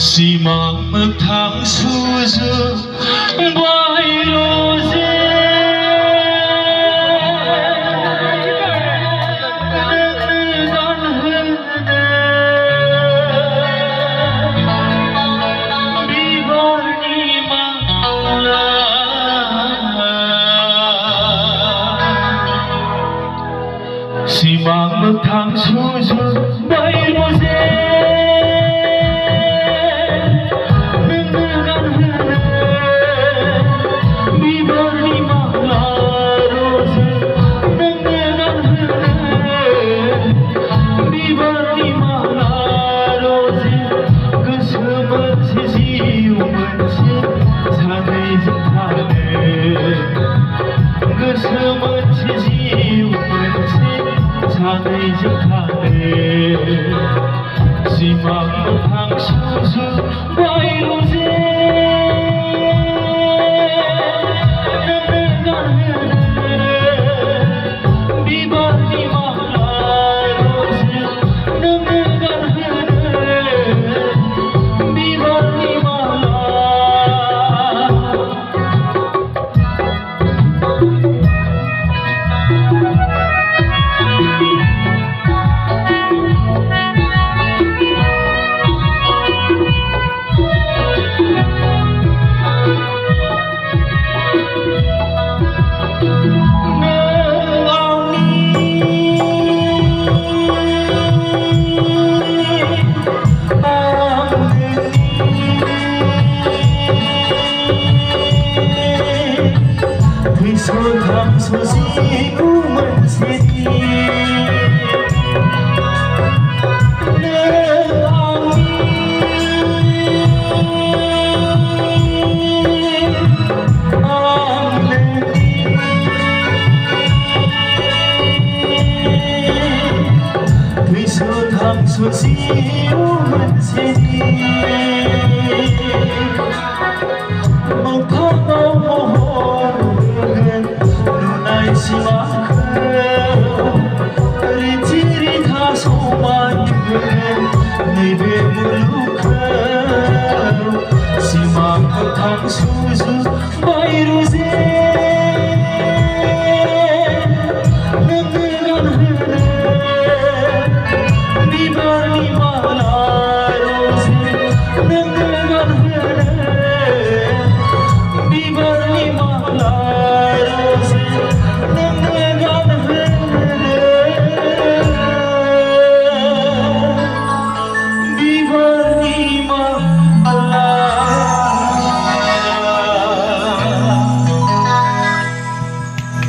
Simak magthang suzu bay rose Simak magthang suzu bay rose Simak magthang suzu bay rose Tham số gì cũng mình sẽ đi tham số gì cũng mình sẽ đi một thóc bao mồ hôi Simak Ritiri tha soman Nebe muluk Simak magthang suzu